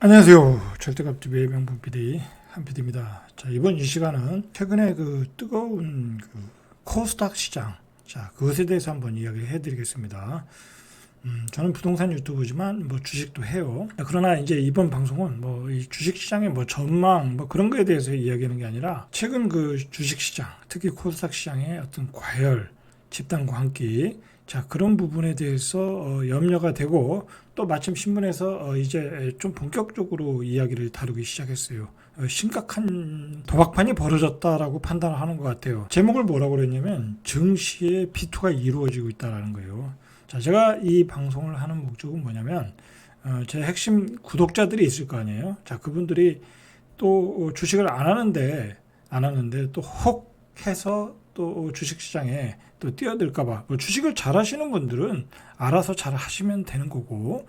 안녕하세요. 절대값TV의 명품 PD 한PD입니다. 자, 이번 이 시간은 최근에 그 뜨거운 그 코스닥 시장, 자, 그것에 대해서 한번 이야기를 해드리겠습니다. 저는 부동산 유튜브지만 뭐 주식도 해요. 그러나 이제 이번 방송은 뭐 이 주식 시장의 뭐 전망 뭐 그런 거에 대해서 이야기하는 게 아니라 최근 그 주식 시장, 특히 코스닥 시장의 어떤 과열, 집단 광기, 자, 그런 부분에 대해서 염려가 되고 또 마침 신문에서 이제 좀 본격적으로 이야기를 다루기 시작했어요. 심각한 도박판이 벌어졌다라고 판단을 하는 것 같아요. 제목을 뭐라고 그랬냐면 증시의 비투가 이루어지고 있다라는 거예요. 자, 제가 이 방송을 하는 목적은 뭐냐면 제 핵심 구독자들이 있을 거 아니에요. 자, 그분들이 또 주식을 안 하는데 또 혹 해서 또 주식시장에 또 뛰어들까봐 뭐 주식을 잘 하시는 분들은 알아서 잘 하시면 되는 거고,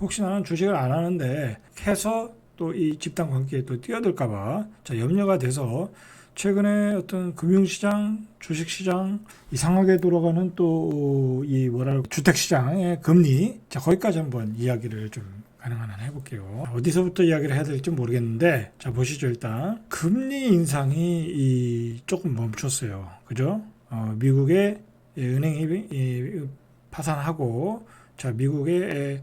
혹시 나는 주식을 안 하는데 해서 또 이 집단 관계에 또 뛰어들까봐 자 염려가 돼서 최근에 어떤 금융시장, 주식시장 이상하게 돌아가는 또 이 뭐랄까 주택시장의 금리, 자 거기까지 한번 이야기를 좀 가능한 한 해볼게요. 어디서부터 이야기를 해야 될지 모르겠는데, 자 보시죠. 일단 금리 인상이 조금 멈췄어요. 그죠? 미국의 은행이 파산하고, 자 미국의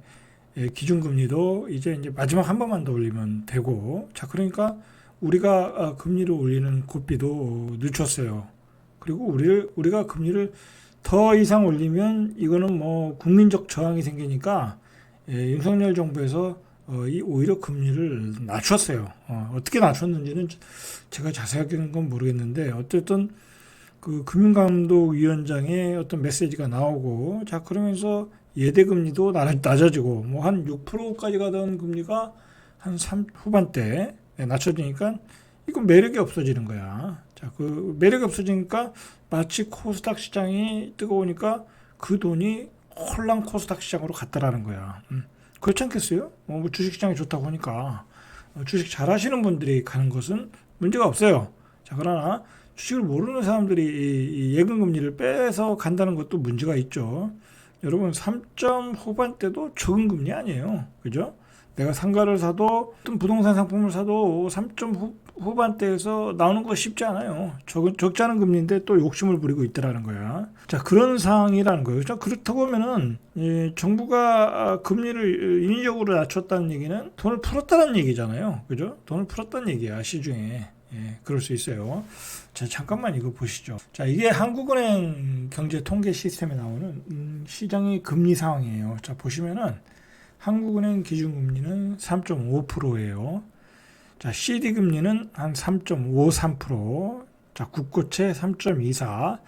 기준금리도 이제 마지막 한 번만 더 올리면 되고, 자 그러니까 우리가 금리를 올리는 고삐도 늦췄어요. 그리고 우리가 금리를 더 이상 올리면 이거는 뭐 국민적 저항이 생기니까 윤석열 정부에서 오히려 금리를 낮췄어요. 어떻게 낮췄는지는 제가 자세하게는 건 모르겠는데, 어쨌든 그 금융감독위원장의 어떤 메시지가 나오고, 자 그러면서 예대금리도 낮아지고 뭐 한 6%까지 가던 금리가 한 3 후반대 낮춰지니까 이건 매력이 없어지는 거야. 자, 그 매력이 없어지니까 마치 코스닥 시장이 뜨거우니까 그 돈이 홀랑 코스닥 시장으로 갔다라는 거야. 그렇지 않겠어요? 뭐 주식 시장이 좋다고 하니까 주식 잘 하시는 분들이 가는 것은 문제가 없어요. 자, 그러나 주식을 모르는 사람들이 이 예금 금리를 빼서 간다는 것도 문제가 있죠. 여러분 3점 후반대도 적은 금리 아니에요. 그죠? 내가 상가를 사도 어떤 부동산 상품을 사도 3점 후반대에서 나오는 거 쉽지 않아요. 적지 않은 금리인데 또 욕심을 부리고 있더라는 거야. 자, 그런 상황이라는 거예요. 자, 그렇다고 하면은 정부가 금리를 인위적으로 낮췄다는 얘기는 돈을 풀었다는 얘기잖아요. 그죠? 돈을 풀었다는 얘기야, 시중에. 그럴 수 있어요. 자, 잠깐만 이거 보시죠. 자, 이게 한국은행 경제 통계 시스템에 나오는 시장의 금리 상황이에요. 자, 보시면은 한국은행 기준금리는 3.5%예요. 자, CD 금리는 한 3.53%. 자, 국고채 3.24.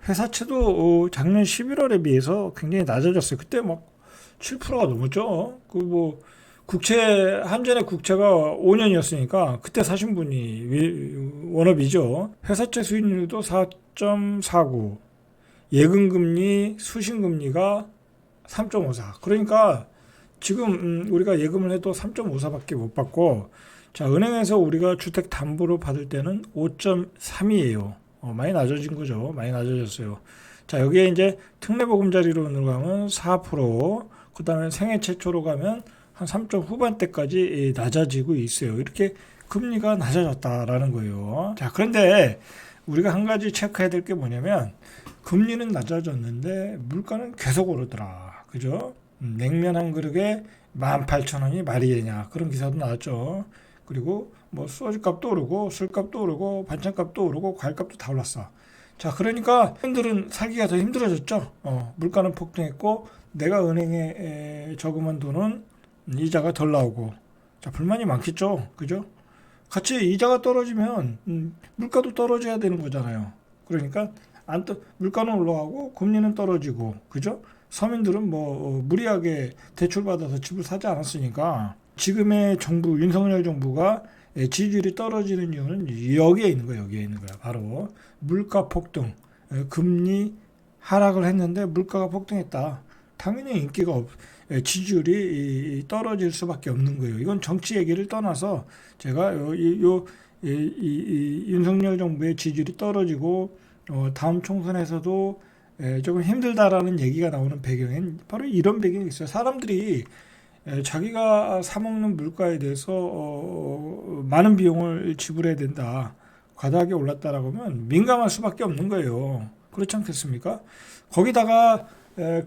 회사채도 작년 11월에 비해서 굉장히 낮아졌어요. 그때 막 7%가 넘었죠. 그 뭐 국채 한전의 국채가 5년이었으니까 그때 사신 분이 원업이죠. 회사채 수익률도 4.49. 예금금리, 수신금리가 3.54. 그러니까 지금 우리가 예금을 해도 3.54밖에 못 받고, 자 은행에서 우리가 주택 담보로 받을 때는 5.3이에요. 많이 낮아진 거죠. 많이 낮아졌어요. 자 여기에 이제 특례보금자리로 가면 4%, 그 다음에 생애 최초로 가면 한 3점 후반대까지 낮아지고 있어요. 이렇게 금리가 낮아졌다라는 거예요. 자 그런데 우리가 한 가지 체크해야 될 게 뭐냐면, 금리는 낮아졌는데 물가는 계속 오르더라. 그죠? 냉면 한 그릇에 18,000원이 말이 되냐, 그런 기사도 나왔죠. 그리고 뭐 소주값도 오르고 술값도 오르고 반찬값도 오르고 과일값도 다 올랐어. 자 그러니까 사람들은 살기가 더 힘들어졌죠. 물가는 폭등했고 내가 은행에 저금한 돈은 이자가 덜 나오고, 자 불만이 많겠죠. 그죠? 같이 이자가 떨어지면 물가도 떨어져야 되는 거잖아요. 그러니까 물가는 올라가고 금리는 떨어지고, 그죠? 서민들은 뭐 무리하게 대출받아서 집을 사지 않았으니까 지금의 정부, 윤석열 정부가 지지율이 떨어지는 이유는 여기에 있는 거예요. 여기에 있는 거야. 바로 물가 폭등, 금리 하락을 했는데 물가가 폭등했다. 당연히 지지율이 떨어질 수밖에 없는 거예요. 이건 정치 얘기를 떠나서 제가 윤석열 정부의 지지율이 떨어지고 다음 총선에서도 조금 힘들다라는 얘기가 나오는 배경엔 바로 이런 배경이 있어요. 사람들이 자기가 사 먹는 물가에 대해서 많은 비용을 지불해야 된다. 과다하게 올랐다라고 하면 민감할 수밖에 없는 거예요. 그렇지 않겠습니까? 거기다가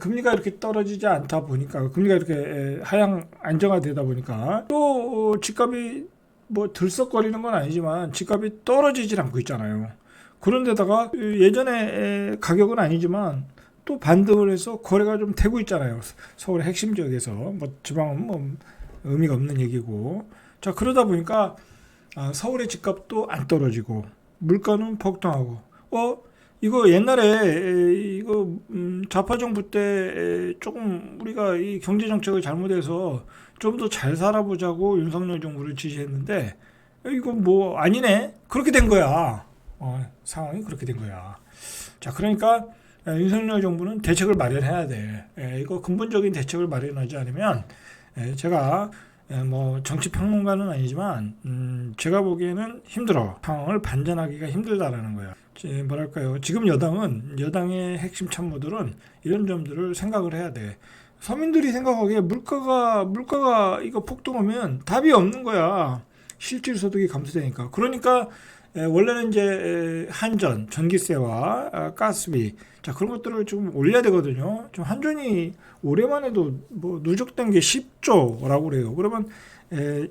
금리가 이렇게 떨어지지 않다 보니까 금리가 이렇게 하향 안정화되다 보니까 또 집값이 뭐 들썩거리는 건 아니지만 집값이 떨어지질 않고 있잖아요. 그런데다가 예전에 가격은 아니지만 또 반등을 해서 거래가 좀 되고 있잖아요. 서울의 핵심 지역에서 뭐 지방은 뭐 의미가 없는 얘기고. 자, 그러다 보니까 서울의 집값도 안 떨어지고 물가는 폭등하고 이거 옛날에 이거 좌파 정부 때 조금 우리가 이 경제 정책을 잘못해서 좀 더 잘 살아보자고 윤석열 정부를 지지했는데 이거 뭐 아니네. 그렇게 된 거야. 상황이 그렇게 된 거야. 자, 그러니까 윤석열 정부는 대책을 마련해야 돼. 이거 근본적인 대책을 마련하지 않으면 제가 뭐 정치 평론가는 아니지만 제가 보기에는 힘들어. 상황을 반전하기가 힘들다라는 거야. 뭐랄까요? 지금 여당의 핵심 참모들은 이런 점들을 생각을 해야 돼. 서민들이 생각하기에 물가가 이거 폭등하면 답이 없는 거야. 실질 소득이 감소되니까. 그러니까 원래는 이제 한전, 전기세와 가스비, 자, 그런 것들을 좀 올려야 되거든요. 좀 한전이 올해만 해도 뭐 누적된 게 10조라고 그래요. 그러면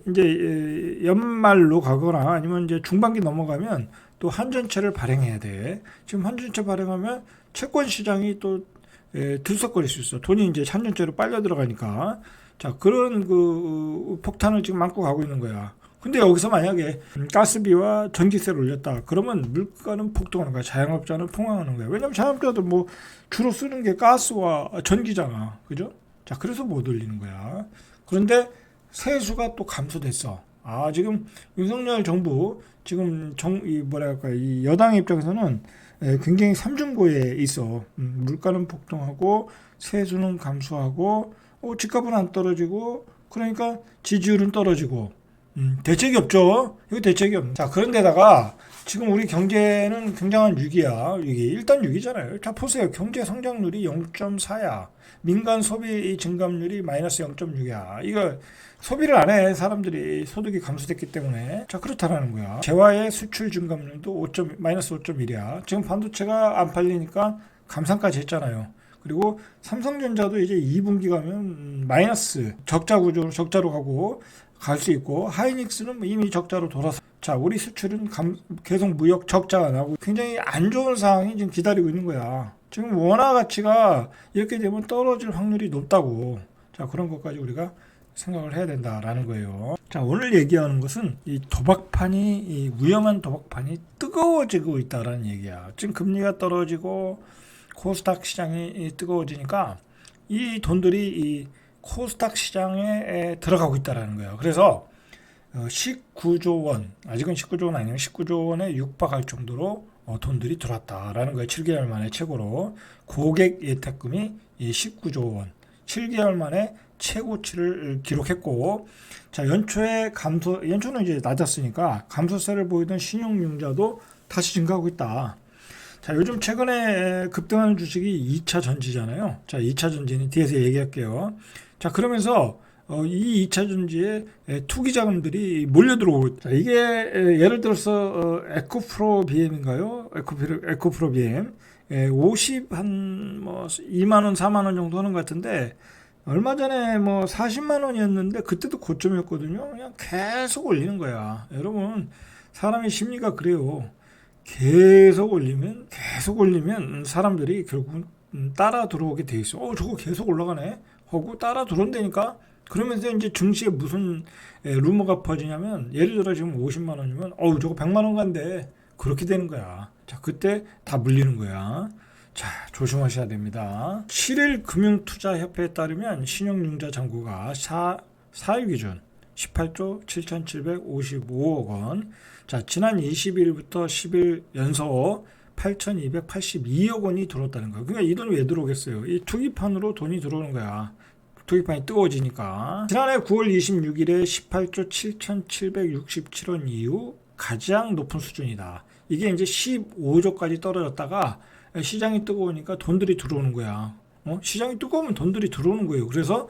이제 연말로 가거나 아니면 이제 중반기 넘어가면 또 한전채를 발행해야 돼. 지금 한전채 발행하면 채권 시장이 또 들썩거릴 수 있어. 돈이 이제 한전채로 빨려 들어가니까. 자, 그런 그 폭탄을 지금 안고 가고 있는 거야. 근데 여기서 만약에 가스비와 전기세를 올렸다. 그러면 물가는 폭등하는 거야. 자영업자는 폭망하는 거야. 왜냐면 자영업자도 뭐 주로 쓰는 게 가스와 전기잖아. 그죠? 자, 그래서 못 올리는 거야. 그런데 세수가 또 감소됐어. 지금 윤석열 정부 지금 이 여당의 입장에서는 굉장히 삼중고에 있어. 물가는 폭등하고 세수는 감소하고 집값은 안 떨어지고 그러니까 지지율은 떨어지고 대책이 없죠. 이거 대책이 없네. 자, 그런데다가 지금 우리 경제는 굉장한 위기야. 일단 위기잖아요. 자, 보세요. 경제 성장률이 0.4야. 민간 소비 증감률이 마이너스 0.6이야. 이거 소비를 안 해. 사람들이 소득이 감소됐기 때문에. 자, 그렇다라는 거야. 재화의 수출 증감률도 마이너스 5.1이야. 지금 반도체가 안 팔리니까 감산까지 했잖아요. 그리고 삼성전자도 이제 2분기 가면 마이너스 적자로 가고 갈 수 있고 하이닉스는 이미 적자로 돌아서 자, 우리 수출은 계속 무역 적자가 나고 굉장히 안 좋은 상황이 지금 기다리고 있는 거야. 지금 원화 가치가 이렇게 되면 떨어질 확률이 높다고. 자, 그런 것까지 우리가 생각을 해야 된다라는 거예요. 자, 오늘 얘기하는 것은 이 위험한 도박판이 뜨거워지고 있다라는 얘기야. 지금 금리가 떨어지고 코스닥 시장이 뜨거워지니까 이 돈들이 이 코스닥 시장에 들어가고 있다라는 거예요. 그래서 19조 원, 아직은 19조 원 아니면 19조 원에 육박할 정도로 돈들이 들어왔다라는 거예요. 7개월 만에 최고로. 고객 예탁금이 19조 원, 7개월 만에 최고치를 기록했고, 자, 연초는 이제 낮았으니까 감소세를 보이던 신용융자도 다시 증가하고 있다. 자, 요즘 최근에 급등하는 주식이 2차 전지잖아요. 자, 2차 전지는 뒤에서 얘기할게요. 자, 그러면서 이 2차 전지에 투기 자금들이 몰려 들어오고, 자, 이게 예를 들어서 에코프로 BM인가요? 에코프로 BM 2만 원, 4만 원 정도 하는 것 같은데 얼마 전에 뭐 40만 원이었는데 그때도 고점이었거든요. 그냥 계속 올리는 거야. 여러분, 사람의 심리가 그래요. 계속 올리면 사람들이 결국은 따라 들어오게 돼 있어. 저거 계속 올라가네 하고 따라 들어온다니까. 그러면서 이제 증시에 무슨 루머가 퍼지냐면, 예를 들어 지금 50만 원이면 저거 100만 원 간대. 그렇게 되는 거야. 자, 그때 다 물리는 거야. 자, 조심하셔야 됩니다. 7일 금융투자협회에 따르면 신용융자 잔고가 4일 기준 18조 7,755억 원. 자, 지난 20일부터 10일 연속 8,282억 원이 들어왔다는 거예요. 그러니까 이 돈이 왜 들어오겠어요? 이 투기판으로 돈이 들어오는 거야. 투기판이 뜨거워지니까. 지난해 9월 26일에 18조 7,767원 이후 가장 높은 수준이다. 이게 이제 15조까지 떨어졌다가 시장이 뜨거우니까 돈들이 들어오는 거야. 시장이 뜨거우면 돈들이 들어오는 거예요. 그래서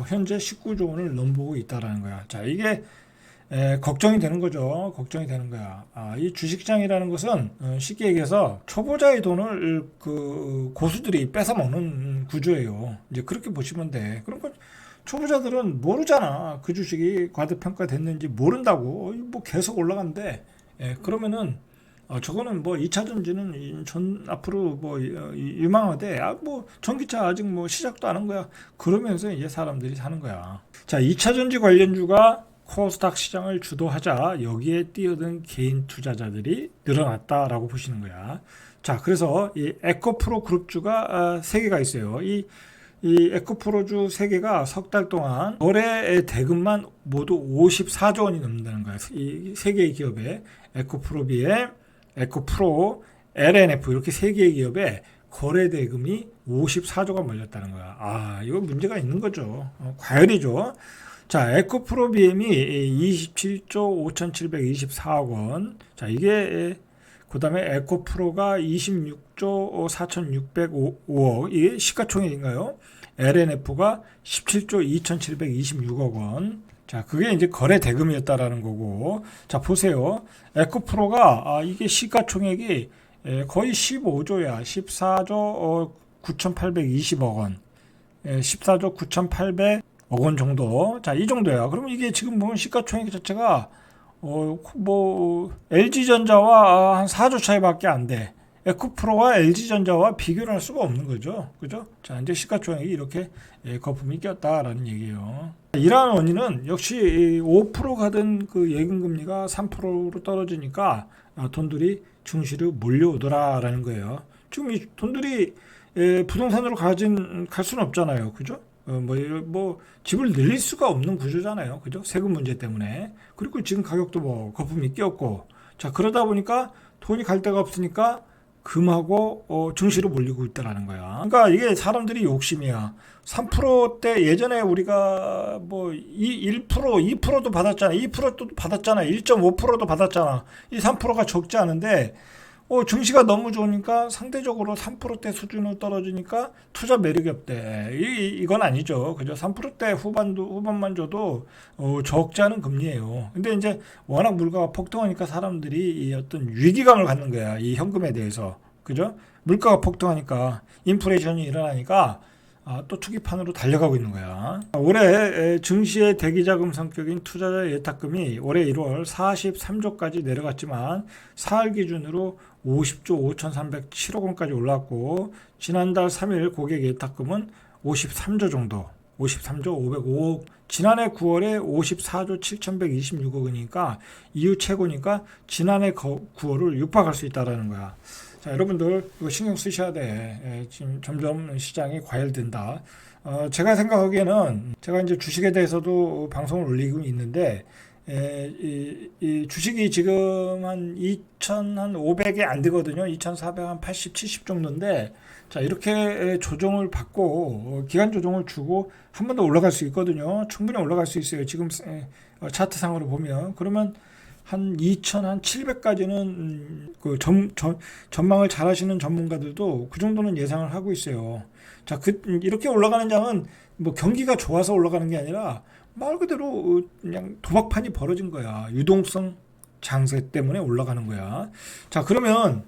현재 19조 원을 넘보고 있다라는 거야. 자, 이게 걱정이 되는 거죠. 걱정이 되는 거야. 이 주식시장이라는 것은 쉽게 얘기해서 초보자의 돈을 그 고수들이 뺏어 먹는 구조예요. 이제 그렇게 보시면 돼. 그러니까 초보자들은 모르잖아. 그 주식이 과대평가됐는지 모른다고. 뭐 계속 올라간대. 그러면은 저거는 뭐 2차 전지는 앞으로 뭐 유망하대. 뭐 전기차 아직 뭐 시작도 안 한 거야. 그러면서 이제 사람들이 사는 거야. 자, 2차 전지 관련주가 코스닥 시장을 주도하자 여기에 뛰어든 개인 투자자들이 늘어났다라고 보시는 거야. 자, 그래서 이 에코프로 그룹주가 3개가 있어요. 이 에코프로주 3개가 석 달 동안 거래 대금만 모두 54조 원이 넘는다는 거야. 이 3개의 기업에 에코프로비에 에코프로, LNF 이렇게 3개의 기업에 거래 대금이 54조가 몰렸다는 거야. 이거 문제가 있는 거죠. 과열이죠. 자, 에코프로 BM이 27조 5,724억 원. 자, 이게 그 다음에 에코프로가 26조 4,605억. 이게 시가총액인가요? LNF가 17조 2,726억 원. 자, 그게 이제 거래 대금이었다라는 거고. 자, 보세요. 에코프로가 이게 시가총액이 거의 15조야. 14조 9,820억 원. 14조 9,800억 원 정도. 자, 이 정도야. 그러면 이게 지금 보면 시가총액 자체가 뭐 LG전자와 한 4조 차이밖에 안 돼. 에코프로와 LG전자와 비교를 할 수가 없는 거죠. 그죠? 자, 이제 시가총액이 이렇게 거품이 꼈다라는 얘기예요. 이러한 원인은 역시 5% 가던 그 예금금리가 3%로 떨어지니까 돈들이 증시로 몰려오더라라는 거예요. 지금 이 돈들이 부동산으로 갈 수는 없잖아요. 그죠? 뭐 집을 늘릴 수가 없는 구조잖아요. 그죠? 세금 문제 때문에. 그리고 지금 가격도 뭐 거품이 끼었고. 자, 그러다 보니까 돈이 갈 데가 없으니까 금하고 증시로 몰리고 있다라는 거야. 그러니까 이게 사람들이 욕심이야. 3%대 예전에 우리가 뭐 1%, 2%도 받았잖아. 2%도 받았잖아. 1.5%도 받았잖아. 이 3%가 적지 않은데 증시가 너무 좋으니까 상대적으로 3%대 수준으로 떨어지니까 투자 매력이 없대. 이건 아니죠. 그죠? 3%대 후반만 줘도 적지 않은 금리예요. 근데 이제 워낙 물가가 폭등하니까 사람들이 이 어떤 위기감을 갖는 거야. 이 현금에 대해서. 그죠? 물가가 폭등하니까 인플레이션이 일어나니까 또 투기판으로 달려가고 있는 거야. 올해 증시의 대기자금 성격인 투자자 예탁금이 올해 1월 43조까지 내려갔지만 4월 기준으로 50조 5,307억 원까지 올랐고 지난달 3일 고객 예탁금은 53조 정도 53조 505억 지난해 9월에 54조 7,126억 원이니까 이후 최고니까 지난해 9월을 육박할 수 있다는 거야. 자, 여러분들 이거 신경 쓰셔야 돼. 지금 점점 시장이 과열된다. 제가 생각하기에는 제가 이제 주식에 대해서도 방송을 올리고 있는데 이 주식이 지금 한 2,500에 안 되거든요. 2,400, 한 80, 70 정도인데 자, 이렇게 조정을 받고 기간 조정을 주고 한 번 더 올라갈 수 있거든요. 충분히 올라갈 수 있어요. 지금 차트상으로 보면 그러면 한 2,700까지는 그 전망을 잘 하시는 전문가들도 그 정도는 예상을 하고 있어요. 자, 이렇게 올라가는 장은 뭐 경기가 좋아서 올라가는 게 아니라 말 그대로 그냥 도박판이 벌어진 거야. 유동성 장세 때문에 올라가는 거야. 자, 그러면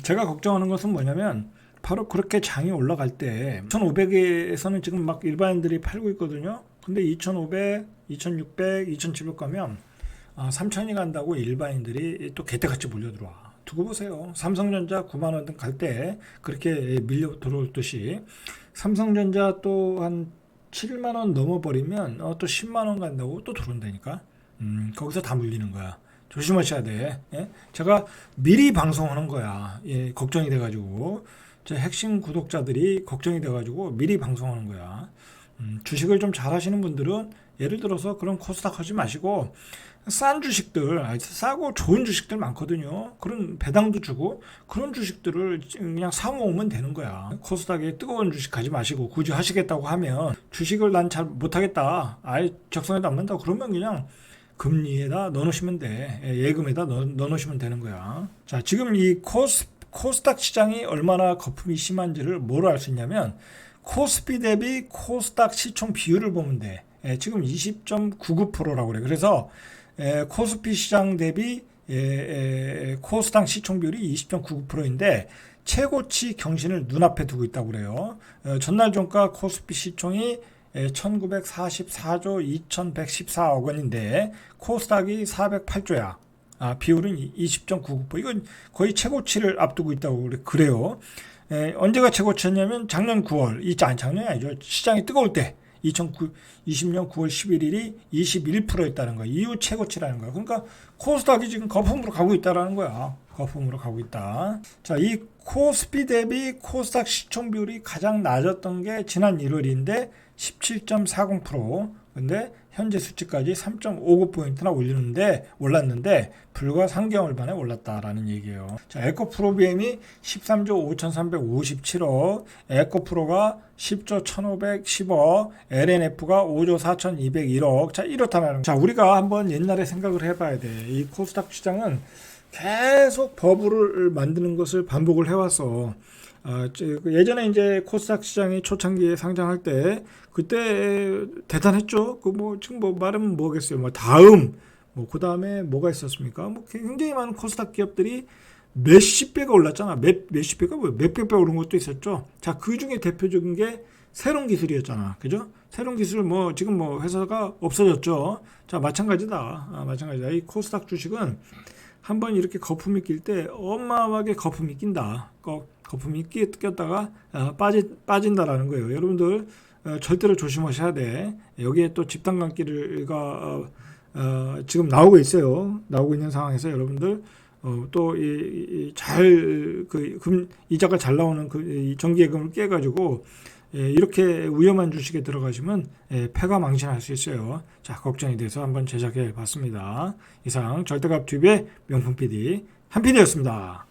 제가 걱정하는 것은 뭐냐면 바로 그렇게 장이 올라갈 때 2,500에서는 지금 막 일반인들이 팔고 있거든요. 근데 2,500, 2,600, 2,700 가면 3,000이 간다고 일반인들이 또 개떼같이 몰려들어와. 두고 보세요. 삼성전자 9만 원 등 갈 때 그렇게 밀려 들어올 듯이 삼성전자 또 한 7만 원 넘어버리면 또 10만 원 간다고 또 들어온다니까. 거기서 다 물리는 거야. 조심하셔야 돼. 예? 제가 미리 방송하는 거야. 예, 걱정이 돼가지고 제 핵심 구독자들이 걱정이 돼가지고 미리 방송하는 거야. 주식을 좀 잘하시는 분들은 예를 들어서 그런 코스닥 하지 마시고 싼 주식들, 싸고 좋은 주식들 많거든요. 그런 배당도 주고 그런 주식들을 그냥 사모으면 되는 거야. 코스닥에 뜨거운 주식 하지 마시고 굳이 하시겠다고 하면 주식을 난 잘 못하겠다. 아예 적성에도 안 맞다. 그러면 그냥 금리에다 넣어놓으시면 돼. 예금에다 넣어놓으시면 되는 거야. 자, 지금 이 코스닥 시장이 얼마나 거품이 심한지를 뭐로 알 수 있냐면 코스피 대비 코스닥 시총 비율을 보면 돼. 지금 20.99%라고 그래. 그래서 코스피 시장 대비 코스닥 시총 비율이 20.99%인데 최고치 경신을 눈앞에 두고 있다고 그래요. 전날 종가 코스피 시총이 1944조 2114억 원인데 코스닥이 408조야. 비율은 20.99%. 이건 거의 최고치를 앞두고 있다고 그래요. 언제가 최고치였냐면 작년 9월, 작년이 아니죠. 시장이 뜨거울 때 2020년 9월 11일이 21%였다는 거야. 이후 최고치라는 거야. 그러니까 코스닥이 지금 거품으로 가고 있다라는 거야. 거품으로 가고 있다. 자, 이 코스피 대비 코스닥 시총 비율이 가장 낮았던 게 지난 1월인데 17.40%. 근데 현재 수치까지 3.59포인트나 올랐는데 불과 3개월 만에 올랐다라는 얘기예요. 자, 에코프로비엠이 13조 5,357억, 에코프로가 10조 1,510억, LNF가 5조 4,201억. 자, 이렇다면 자, 우리가 한번 옛날에 생각을 해봐야 돼. 이 코스닥 시장은 계속 버블을 만드는 것을 반복을 해왔어. 예전에 이제 코스닥 시장이 초창기에 상장할 때 그때 대단했죠. 지금 말하면 뭐겠어요. 다음 그 다음에 뭐가 있었습니까? 굉장히 많은 코스닥 기업들이 몇십 배가 올랐잖아. 몇십 배가 몇백 배 오른 것도 있었죠. 자, 그 중에 대표적인 게 새롬기술이었잖아. 그죠? 새롬기술 지금 회사가 없어졌죠. 자, 마찬가지다. 마찬가지다. 이 코스닥 주식은 한번 이렇게 거품이 낄 때 어마어마하게 거품이 낀다. 거품이 꼈다가 빠진다라는 거예요. 여러분들 절대로 조심하셔야 돼. 여기에 또 집단감기가 지금 나오고 있어요. 나오고 있는 상황에서 여러분들 또 이자가 잘 나오는 이 정기예금을 깨가지고 이렇게 위험한 주식에 들어가시면 패가 망신할 수 있어요. 자, 걱정이 돼서 한번 제작해 봤습니다. 이상 절대값 튜브의 명품 PD 한 PD였습니다.